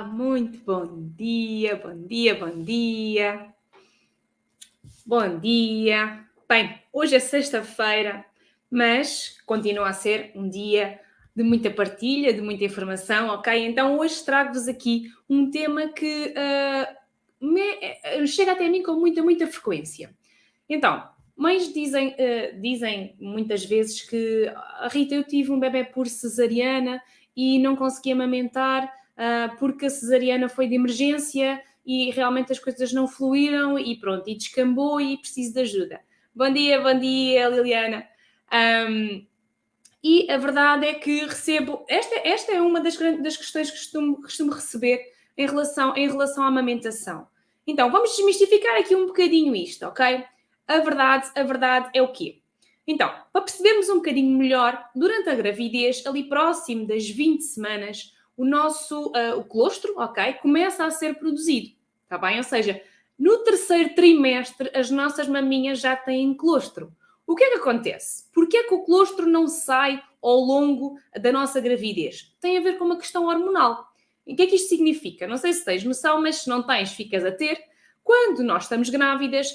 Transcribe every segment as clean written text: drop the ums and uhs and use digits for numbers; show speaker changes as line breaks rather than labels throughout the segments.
Muito bom dia, bom dia, bom dia. Bom dia. Bem, hoje é sexta-feira, mas continua a ser um dia de muita partilha, de muita informação, ok? Então hoje trago-vos aqui um tema que chega até a mim com muita frequência. Então, mães dizem muitas vezes que Rita, eu tive um bebé por cesariana e não consegui amamentar porque a cesariana foi de emergência e realmente as coisas não fluíram e pronto, e descambou e preciso de ajuda. Bom dia Liliana. E a verdade é que recebo... Esta é uma das questões que costumo receber em relação à amamentação. Então, vamos desmistificar aqui um bocadinho isto, ok? A verdade é o quê? Então, para percebermos um bocadinho melhor, durante a gravidez, ali próximo das 20 semanas, o colostro, ok, começa a ser produzido, está bem? Ou seja, no terceiro trimestre, as nossas maminhas já têm colostro. O que é que acontece? Porquê é que o colostro não sai ao longo da nossa gravidez? Tem a ver com uma questão hormonal. E o que é que isto significa? Não sei se tens noção, mas se não tens, ficas a ter. Quando nós estamos grávidas,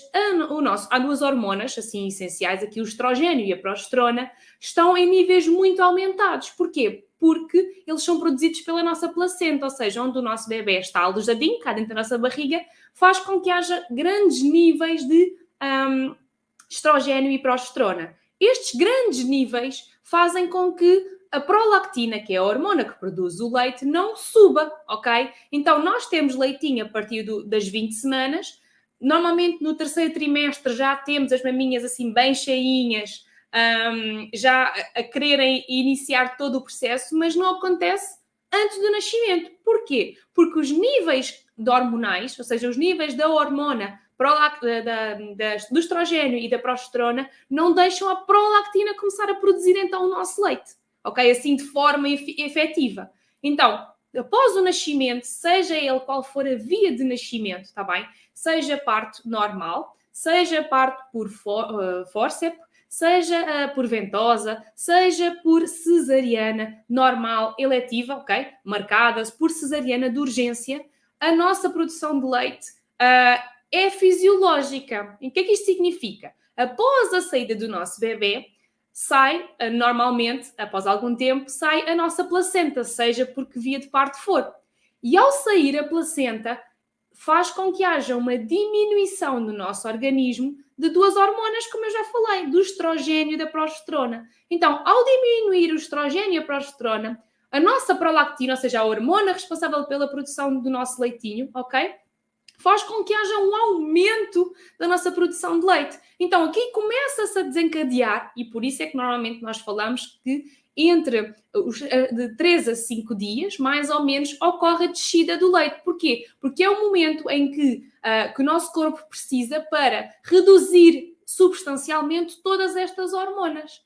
há duas hormonas, assim, essenciais, aqui o estrogênio e a progesterona, estão em níveis muito aumentados. Porquê? Porque eles são produzidos pela nossa placenta, ou seja, onde o nosso bebê está alojadinho, cá dentro da nossa barriga, faz com que haja grandes níveis de estrogênio e progesterona. Estes grandes níveis fazem com que a prolactina, que é a hormona que produz o leite, não suba, ok? Então, nós temos leitinho a partir das 20 semanas. Normalmente, no terceiro trimestre, já temos as maminhas assim bem cheinhas, já a quererem iniciar todo o processo, mas não acontece antes do nascimento. Porquê? Porque os níveis de hormonais, ou seja, os níveis da hormona do estrogênio e da progesterona, não deixam a prolactina começar a produzir então o nosso leite, ok? Assim de forma efetiva. Então, após o nascimento, seja ele qual for a via de nascimento, está bem? Seja parto normal, seja parto por fórceps, seja por ventosa, seja por cesariana normal, eletiva, ok? Marcada por cesariana de urgência, a nossa produção de leite é fisiológica. E o que é que isto significa? Após a saída do nosso bebê, sai, normalmente, após algum tempo, sai a nossa placenta, seja por que via de parto for. E ao sair a placenta, faz com que haja uma diminuição no nosso organismo de duas hormonas, como eu já falei, do estrogênio e da progesterona. Então, ao diminuir o estrogênio e a progesterona, a nossa prolactina, ou seja, a hormona responsável pela produção do nosso leitinho, ok? Faz com que haja um aumento da nossa produção de leite. Então, aqui começa-se a desencadear, e por isso é que normalmente nós falamos que entre de 3 a 5 dias, mais ou menos, ocorre a descida do leite. Porquê? Porque é o momento em que o nosso corpo precisa para reduzir substancialmente todas estas hormonas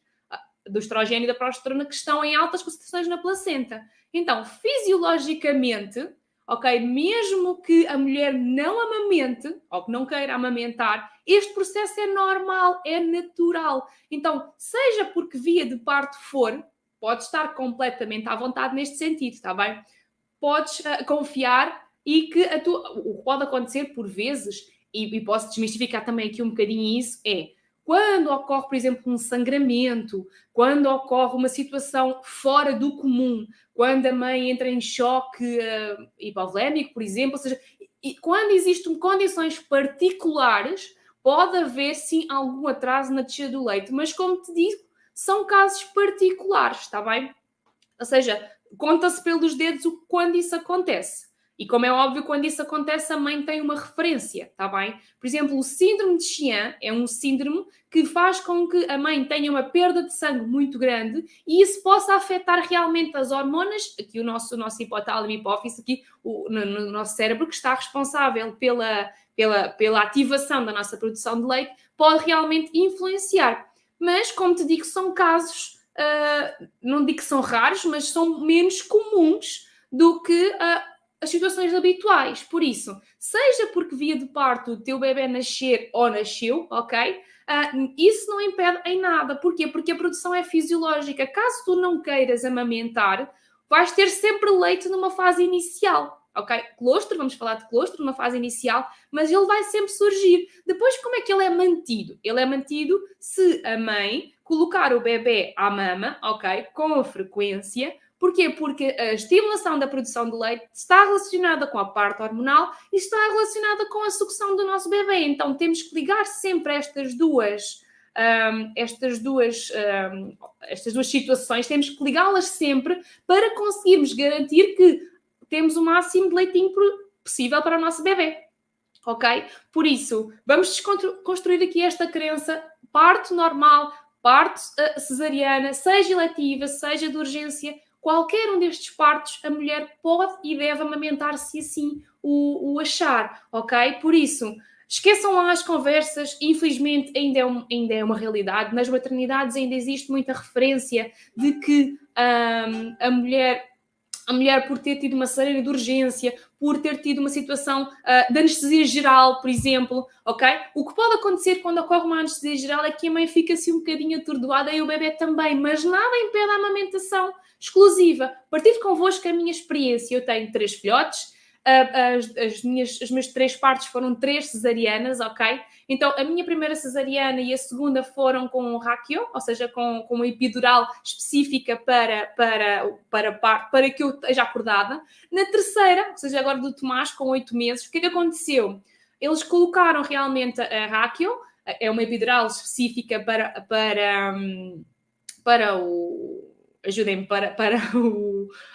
do estrogênio e da progesterona que estão em altas concentrações na placenta. Então, fisiologicamente, ok, mesmo que a mulher não amamente, ou que não queira amamentar, este processo é normal, é natural. Então, seja por que via de parto for, pode estar completamente à vontade neste sentido, está bem? Podes confiar e que o que pode acontecer por vezes, e posso desmistificar também aqui um bocadinho isso, é quando ocorre, por exemplo, um sangramento, quando ocorre uma situação fora do comum, quando a mãe entra em choque hipovolémico, por exemplo, ou seja, quando existem condições particulares, pode haver, sim, algum atraso na descida do leite, mas como te digo, são casos particulares, está bem? Ou seja, conta-se pelos dedos quando isso acontece. E como é óbvio, quando isso acontece, a mãe tem uma referência, está bem? Por exemplo, o síndrome de Chian é um síndrome que faz com que a mãe tenha uma perda de sangue muito grande e isso possa afetar realmente as hormonas, aqui o nosso hipotálamo e hipófise, aqui no nosso cérebro, que está responsável pela ativação da nossa produção de leite, pode realmente influenciar. Mas, como te digo, são casos, não digo que são raros, mas são menos comuns do que as situações habituais. Por isso, seja porque via de parto o teu bebê nascer ou nasceu, ok? Isso não impede em nada. Porquê? Porque a produção é fisiológica. Caso tu não queiras amamentar, vais ter sempre leite numa fase inicial, ok? Colostro, vamos falar de colostro numa fase inicial, mas ele vai sempre surgir. Depois, como é que ele é mantido? Ele é mantido se a mãe colocar o bebê à mama, ok? Com frequência. Porquê? Porque a estimulação da produção de leite está relacionada com a parte hormonal e está relacionada com a sucção do nosso bebê. Então, temos que ligar sempre estas duas situações, temos que ligá-las sempre para conseguirmos garantir que temos o máximo de leitinho possível para o nosso bebê, ok? Por isso, vamos desconstruir aqui esta crença, parto normal, parto cesariana, seja eletiva, seja de urgência, qualquer um destes partos, a mulher pode e deve amamentar se assim o achar, ok? Por isso, esqueçam lá as conversas, infelizmente ainda é uma realidade. Nas maternidades ainda existe muita referência de que a mulher, por ter tido uma cesariana de urgência, por ter tido uma situação de anestesia geral, por exemplo, ok? O que pode acontecer quando ocorre uma anestesia geral é que a mãe fica-se um bocadinho atordoada e o bebê também, mas nada impede a amamentação exclusiva. Partilho convosco a minha experiência. Eu tenho 3 filhotes, as minhas 3 partos foram 3 cesarianas, ok? Então, a minha primeira cesariana e a segunda foram com raquio, ou seja, com uma epidural específica para que eu esteja acordada. Na terceira, ou seja, agora do Tomás, com 8 meses, o que é que aconteceu? Eles colocaram realmente a raquio, é uma epidural específica para o... Ajudem-me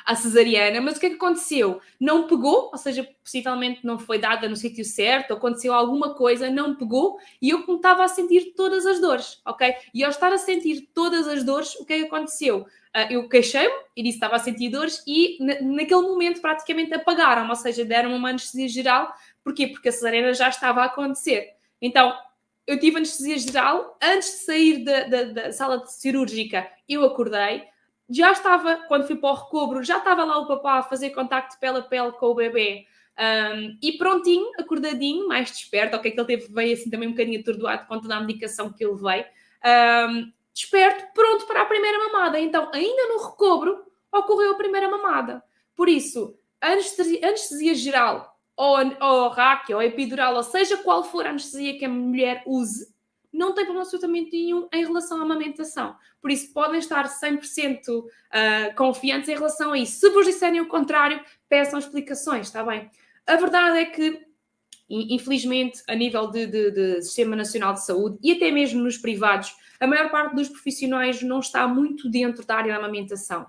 a cesariana, mas o que é que aconteceu? Não pegou, ou seja, possivelmente não foi dada no sítio certo, aconteceu alguma coisa, não pegou, e eu estava a sentir todas as dores, ok? E ao estar a sentir todas as dores, o que é que aconteceu? Eu queixei-me e disse que estava a sentir dores e naquele momento praticamente apagaram-me, ou seja, deram-me uma anestesia geral. Porquê? Porque a cesariana já estava a acontecer. Então, eu tive anestesia geral, antes de sair da sala cirúrgica, eu acordei, já estava, quando fui para o recobro, já estava lá o papá a fazer contacto pele a pele com o bebê, e prontinho, acordadinho, mais desperto, ok, que ele veio assim também um bocadinho atordoado com toda a medicação que ele veio, desperto, pronto para a primeira mamada. Então, ainda no recobro, ocorreu a primeira mamada. Por isso, anestesia geral, ou raquio, ou epidural, ou seja qual for a anestesia que a mulher use, não tem problema absolutamente nenhum em relação à amamentação. Por isso, podem estar 100% confiantes em relação a isso. Se vos disserem o contrário, peçam explicações, está bem? A verdade é que, infelizmente, a nível de Sistema Nacional de Saúde e até mesmo nos privados, a maior parte dos profissionais não está muito dentro da área da amamentação.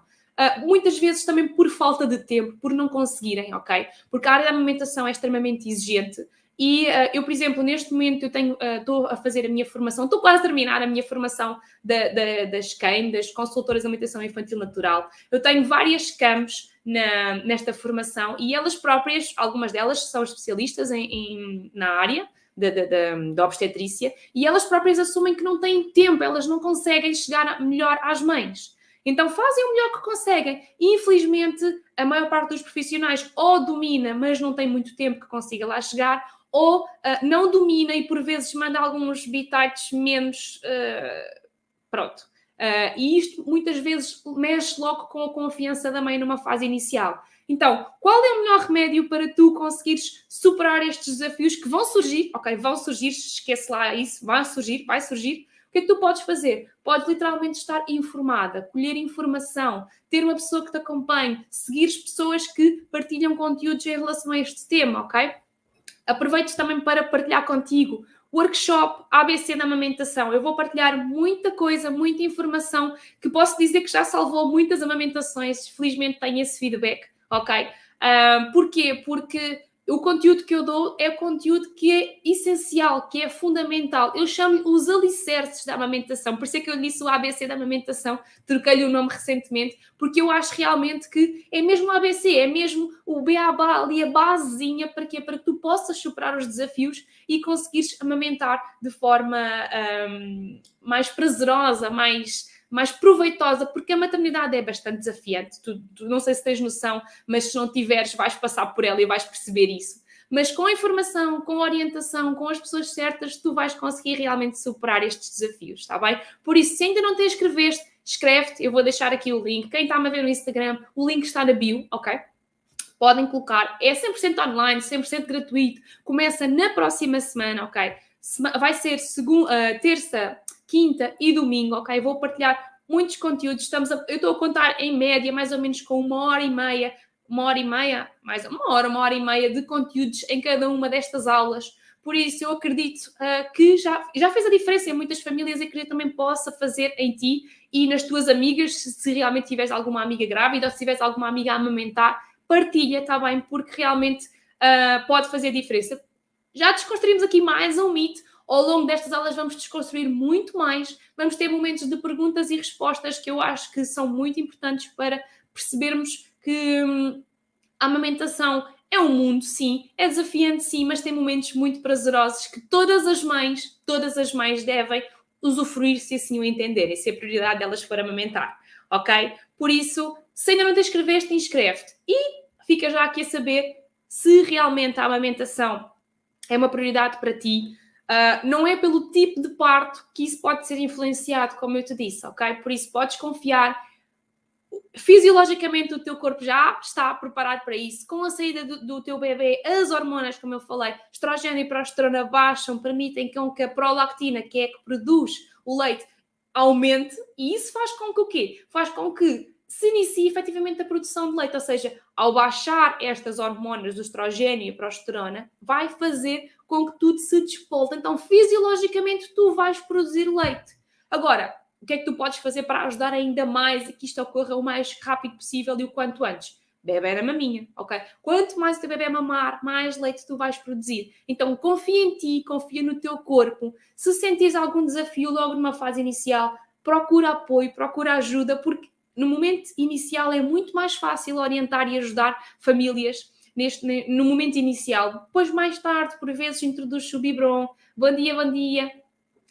Muitas vezes também por falta de tempo, por não conseguirem, ok? Porque a área da amamentação é extremamente exigente. E eu, por exemplo, neste momento estou a fazer a minha formação, estou quase a terminar a minha formação das CAIM, das Consultoras de Alimentação Infantil Natural. Eu tenho várias CAMs nesta formação e elas próprias, algumas delas são especialistas na área da obstetrícia e elas próprias assumem que não têm tempo, elas não conseguem chegar melhor às mães. Então fazem o melhor que conseguem. E, infelizmente, a maior parte dos profissionais ou domina, mas não tem muito tempo que consiga lá chegar, ou não domina e por vezes manda alguns bitites menos... pronto. E isto muitas vezes mexe logo com a confiança da mãe numa fase inicial. Então, qual é o melhor remédio para tu conseguires superar estes desafios que vão surgir? Ok, vão surgir, esquece lá isso, vai surgir. O que é que tu podes fazer? Podes literalmente estar informada, colher informação, ter uma pessoa que te acompanhe, seguir pessoas que partilham conteúdos em relação a este tema, ok? Aproveito também para partilhar contigo workshop ABC da amamentação. Eu vou partilhar muita coisa, muita informação que posso dizer que já salvou muitas amamentações. Felizmente tenho esse feedback, ok? Porquê? Porque o conteúdo que eu dou é conteúdo que é essencial, que é fundamental. Eu chamo-lhe os alicerces da amamentação. Por isso é que eu disse o ABC da amamentação, troquei-lhe o nome recentemente, porque eu acho realmente que é mesmo o ABC, é mesmo o beabá ali, a basezinha, para quê? Para que tu possas superar os desafios e conseguires amamentar de forma mais prazerosa, mais proveitosa, porque a maternidade é bastante desafiante. Tu não sei se tens noção, mas se não tiveres, vais passar por ela e vais perceber isso. Mas com a informação, com a orientação, com as pessoas certas, tu vais conseguir realmente superar estes desafios, está bem? Por isso, se ainda não te inscreveste, inscreve-te. Eu vou deixar aqui o link. Quem está-me a ver no Instagram, o link está na bio, ok? podem colocar, é 100% online, 100% gratuito, começa na próxima semana, ok? Vai ser terça, quinta e domingo, ok? Vou partilhar muitos conteúdos, eu estou a contar em média mais ou menos com uma hora e meia, mais uma hora e meia de conteúdos em cada uma destas aulas. Por isso, eu acredito que já fez a diferença em muitas famílias e acredito que também possa fazer em ti e nas tuas amigas, se realmente tiveres alguma amiga grávida ou se tiveres alguma amiga a amamentar, partilha, está bem? Porque realmente pode fazer diferença. Já desconstruímos aqui mais um mito. Ao longo destas aulas vamos desconstruir muito mais. Vamos ter momentos de perguntas e respostas que eu acho que são muito importantes para percebermos que a amamentação é um mundo, sim, é desafiante, sim, mas tem momentos muito prazerosos que todas as mães devem usufruir se assim o entenderem, se a prioridade delas for amamentar, ok? Por isso, se ainda não te inscreveste, inscreve-te. E fica já aqui a saber se realmente a amamentação é uma prioridade para ti. Não é pelo tipo de parto que isso pode ser influenciado, como eu te disse, ok? Por isso, podes confiar. Fisiologicamente o teu corpo já está preparado para isso. Com a saída do teu bebê, as hormonas, como eu falei, estrogênio e progesterona baixam, permitem que a prolactina, que é que produz o leite, aumente, e isso faz com que o quê? Faz com que se inicie efetivamente a produção de leite, ou seja, ao baixar estas hormonas do estrogênio e progesterona, vai fazer com que tudo se despolte. Então, fisiologicamente, tu vais produzir leite. Agora, o que é que tu podes fazer para ajudar ainda mais e que isto ocorra o mais rápido possível e o quanto antes? Bebê na maminha, ok? Quanto mais o teu bebê mamar, mais leite tu vais produzir. Então, confia em ti, confia no teu corpo. Se sentires algum desafio logo numa fase inicial, procura apoio, procura ajuda, porque no momento inicial é muito mais fácil orientar e ajudar famílias no momento inicial. Depois, mais tarde, por vezes, introduz o biberon. Bom dia.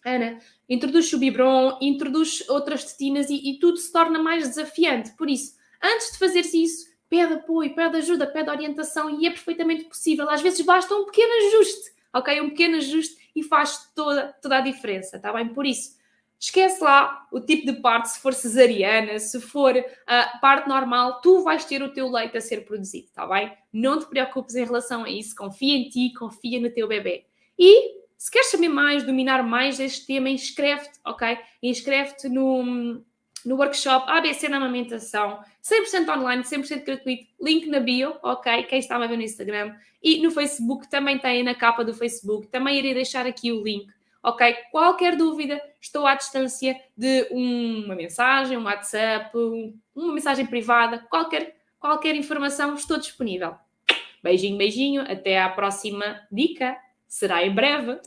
Ana, introduz o biberon, introduz outras tetinas e tudo se torna mais desafiante. Por isso, antes de fazeres isso, pede apoio, pede ajuda, pede orientação e é perfeitamente possível. Às vezes basta um pequeno ajuste, ok? Um pequeno ajuste e faz toda a diferença, está bem? Por isso, esquece lá o tipo de parto, se for cesariana, se for parto normal, tu vais ter o teu leite a ser produzido, está bem? Não te preocupes em relação a isso, confia em ti, confia no teu bebê. E se queres saber mais, dominar mais este tema, inscreve-te, ok? Inscreve-te no workshop ABC na amamentação, 100% online, 100% gratuito, link na bio, ok? Quem está a ver no Instagram e no Facebook, também tem na capa do Facebook, também irei deixar aqui o link, ok? Qualquer dúvida, estou à distância de uma mensagem, um WhatsApp, uma mensagem privada, qualquer informação, estou disponível. Beijinho, até à próxima dica, será em breve.